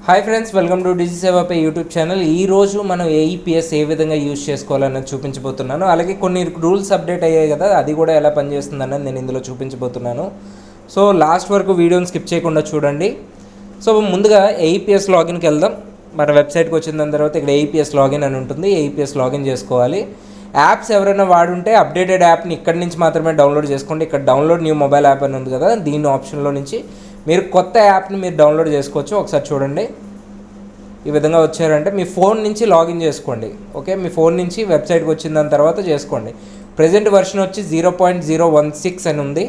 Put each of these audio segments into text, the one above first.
Hi friends, welcome to డిజి సేవ pay YouTube channel. ఈరోజు మనం ఏఈపీఎస్ ఏ విధంగా యూజ్ చేసుకోవాలన్నది చూపించబోతున్నాను. అలాగే కొన్ని రూల్స్ అప్డేట్ అయ్యాయి కదా, అది కూడా ఎలా పనిచేస్తుంది అన్నది నేను ఇందులో చూపించబోతున్నాను. సో లాస్ట్ వరకు వీడియోని స్కిప్ చేయకుండా చూడండి. సో ముందుగా ఏఈపీఎస్ లాగిన్కి వెళ్దాం. మన వెబ్సైట్కి వచ్చిన దాని తర్వాత ఇక్కడ ఏఈపీఎస్ లాగిన్ అని ఉంటుంది. ఏఈపీఎస్ లాగిన్ చేసుకోవాలి. యాప్స్ ఎవరైనా వాడుంటే అప్డేటెడ్ యాప్ని ఇక్కడి నుంచి మాత్రమే డౌన్లోడ్ చేసుకోండి. ఇక్కడ డౌన్లోడ్ న్యూ మొబైల్ యాప్ అని ఉంది కదా, దీని ఆప్షన్లో నుంచి మీరు కొత్త యాప్ని మీరు డౌన్లోడ్ చేసుకోవచ్చు. ఒకసారి చూడండి. ఈ విధంగా వచ్చారంటే మీ ఫోన్ నుంచి లాగిన్ చేసుకోండి. ఓకే, మీ ఫోన్ నుంచి వెబ్సైట్కి వచ్చిన దాని తర్వాత చేసుకోండి. ప్రజెంట్ వర్షన్ వచ్చి 0.016 అని ఉంది.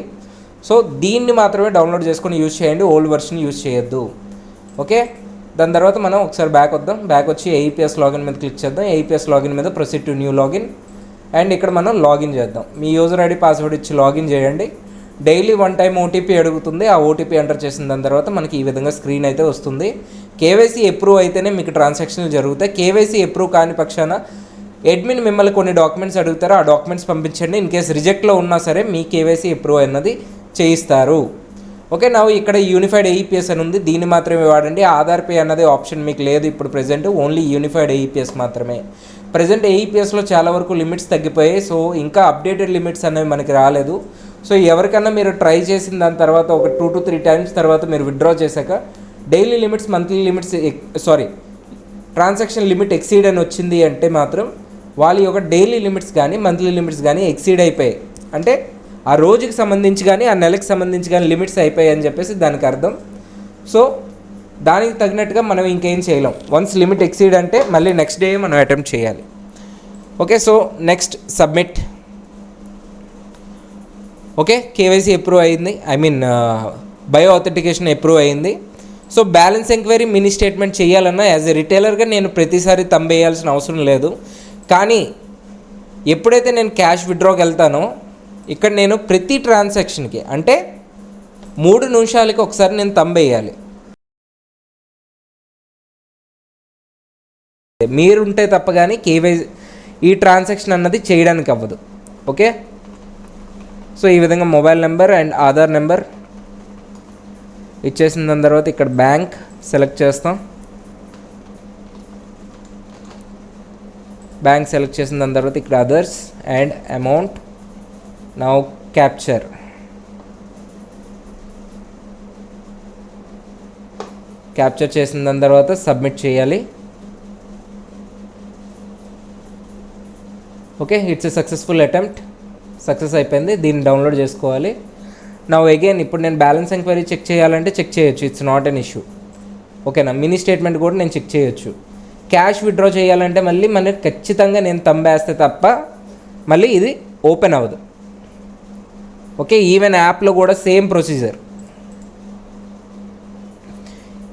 సో దీన్ని మాత్రమే డౌన్లోడ్ చేసుకొని యూజ్ చేయండి, ఓల్డ్ వర్షన్ యూజ్ చేయొద్దు. ఓకే, దాని తర్వాత మనం ఒకసారి బ్యాక్ వద్దాం. బ్యాక్ వచ్చి ఏఈపీఎస్ లాగిన్ మీద క్లిక్ చేద్దాం. ఏఈపీఎస్ లాగిన్ మీద proceed to new login and ఇక్కడ మనం లాగిన్ చేద్దాం. మీ యూజర్ ఐడి పాస్వర్డ్ ఇచ్చి లాగిన్ చేయండి. డైలీ 1 టైం ఓటీపీ అడుగుతుంది. ఆ ఓటీపీ ఎంటర్ చేసిన దాని తర్వాత మనకి ఈ విధంగా స్క్రీన్ అయితే వస్తుంది. కేవైసీ అప్రూవ్ అయితేనే మీకు ట్రాన్సాక్షన్లు జరుగుతాయి. కేవైసీ అప్రూవ్ కాని పక్షాన అడ్మిన్ మిమ్మల్ని కొన్ని డాక్యుమెంట్స్ అడుగుతారు. ఆ డాక్యుమెంట్స్ పంపించండి. ఇన్ కేస్ రిజెక్ట్లో ఉన్నా సరే మీ కేవైసీ అప్రూవ్ అన్నది చేయిస్తారు. ఓకే, నా ఇక్కడ యూనిఫైడ్ ఏఈపీఎస్ అని ఉంది, దీన్ని మాత్రమే వాడండి. ఆధార్ పే అన్నది ఆప్షన్ మీకు లేదు ఇప్పుడు ప్రెజెంట్, ఓన్లీ యూనిఫైడ్ ఏఈపీఎస్ మాత్రమే. ప్రజెంట్ ఏఈపీఎస్లో చాలా వరకు లిమిట్స్ తగ్గిపోయాయి. సో ఇంకా అప్డేటెడ్ లిమిట్స్ అనేవి మనకి రాలేదు. సో ఎవరికన్నా మీరు ట్రై చేసిన దాని తర్వాత ఒక 2 to 3 టైమ్స్ తర్వాత మీరు విత్డ్రా చేశాక daily limits, monthly limits, transaction limit exceed అని వచ్చింది అంటే మాత్రం వాళ్ళ యొక్క డైలీ లిమిట్స్ కానీ మంత్లీ లిమిట్స్ కానీ ఎక్సీడ్ అయిపోయాయి అంటే ఆ రోజుకి సంబంధించి కానీ ఆ నెలకి సంబంధించి కానీ లిమిట్స్ అయిపోయాయి అని చెప్పేసి దానికి అర్థం. సో దానికి తగినట్టుగా మనం ఇంకేం చేయలేం. వన్స్ లిమిట్ ఎక్సీడ్ అంటే మళ్ళీ నెక్స్ట్ డే మనం అటెంప్ట్ చేయాలి. Okay, so next submit. Okay, KYC approve అయింది, బయో అథెంటికేషన్ అప్రూవ్ అయింది. So balance enquiry mini statement చేయాలన్నా యాజ్ ఎ రిటైలర్గా నేను ప్రతిసారి తంబేయాల్సిన అవసరం లేదు. కానీ ఎప్పుడైతే నేను క్యాష్ విత్డ్రాకి వెళ్తానో ఇక్కడ నేను ప్రతి ట్రాన్సాక్షన్కి అంటే 3 నిమిషాలకి ఒకసారి నేను తంబేయాలి. మీరుంటే తప్ప కానీ కేవైసీ ఈ ట్రాన్సాక్షన్ అన్నది చేయడానికి అవ్వదు. ఓకే, సో ఈ విధంగా mobile number and Aadhaar number ఇచ్చేసిన దాని తర్వాత ఇక్కడ బ్యాంక్ సెలెక్ట్ చేస్తాం. బ్యాంక్ సెలెక్ట్ చేసిన దాని తర్వాత ఇక్కడ others and amount. Now capture. Capture చేసిన దాని తర్వాత సబ్మిట్ చేయాలి. Okay, it's a successful attempt. Success అయిపోయింది. దీన్ని డౌన్లోడ్ చేసుకోవాలి. నా అగైన్ ఇప్పుడు నేను బ్యాలెన్స్ ఎంక్వైరీ చెక్ చేయాలంటే చెక్ చేయొచ్చు, ఇట్స్ నాట్ అన్ ఇష్యూ. ఓకేనా, మినీ స్టేట్మెంట్ కూడా నేను చెక్ చేయొచ్చు. క్యాష్ విత్డ్రా చేయాలంటే మళ్ళీ మనకి ఖచ్చితంగా నేను తంబేస్తే తప్ప మళ్ళీ ఇది ఓపెన్ అవ్వదు. ఓకే, ఈవెన్ యాప్లో కూడా సేమ్ ప్రొసీజర్.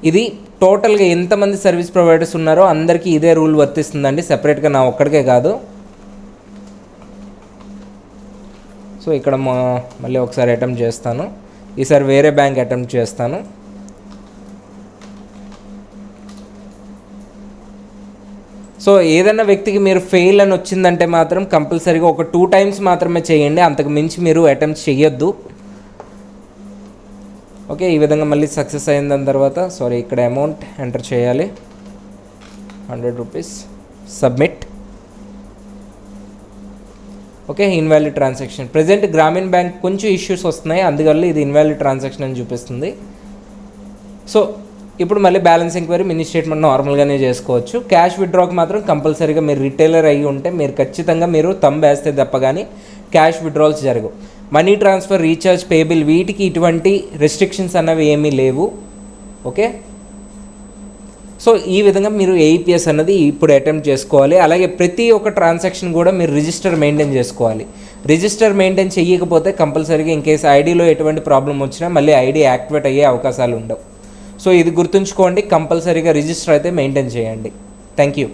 ఇది టోటల్గా ఎంతమంది సర్వీస్ ప్రొవైడర్స్ ఉన్నారో అందరికీ ఇదే రూల్ వర్తిస్తుందండి, సెపరేట్గా నా ఒక్కడికే కాదు. సో ఇక్కడ మళ్ళీ ఒకసారి అటెంప్ట్ చేస్తాను. ఈసారి వేరే బ్యాంక్ అటెంప్ట్ చేస్తాను. సో ఏదైనా వ్యక్తికి మీరు ఫెయిల్ అని వచ్చిందంటే మాత్రం కంపల్సరీగా ఒక 2 టైమ్స్ మాత్రమే చేయండి, అంతకు మించి మీరు అటెంప్ట్ చేయొద్దు. ఓకే, ఈ విధంగా మళ్ళీ సక్సెస్ అయిన దాని తర్వాత ఇక్కడ అమౌంట్ ఎంటర్ చేయాలి, 100 rupees. Submit. Okay, invalid transaction. Present గ్రామీణ బ్యాంక్ కొంచెం ఇష్యూస్ వస్తున్నాయి, అందువల్ల ఇది ఇన్వాలిడ్ ట్రాన్సాక్షన్ అని చూపిస్తుంది. సో ఇప్పుడు మళ్ళీ బ్యాలెన్స్ ఎంక్వైరీ మినీ స్టేట్మెంట్ నార్మల్గానే చేసుకోవచ్చు. క్యాష్ విత్డ్రాకి మాత్రం కంపల్సరీగా మీరు రిటైలర్ అయ్యి ఉంటే మీరు ఖచ్చితంగా మీరు తంబ్ వేస్తే తప్ప కానీ క్యాష్ విత్డ్రాల్స్ జరగవు. మనీ ట్రాన్స్ఫర్, రీఛార్జ్, పేబిల్ వీటికి ఇటువంటి రెస్ట్రిక్షన్స్ అన్నవి ఏమీ లేవు. ఓకే, సో ఈ విధంగా మీరు ఏఈపీఎస్ అన్నది ఇప్పుడు అటెంప్ట్ చేసుకోవాలి. అలాగే ప్రతి ఒక్క ట్రాన్సాక్షన్ కూడా మీరు రిజిస్టర్ మెయింటైన్ చేసుకోవాలి. రిజిస్టర్ మెయింటైన్ చేయకపోతే కంపల్సరీగా ఇన్కేస్ ఐడిలో ఎటువంటి ప్రాబ్లం వచ్చినా మళ్ళీ ఐడి యాక్టివేట్ అయ్యే అవకాశాలు ఉండవు. సో ఇది గుర్తుంచుకోండి, కంపల్సరీగా రిజిస్టర్ అయితే మెయింటైన్ చేయండి. Thank you.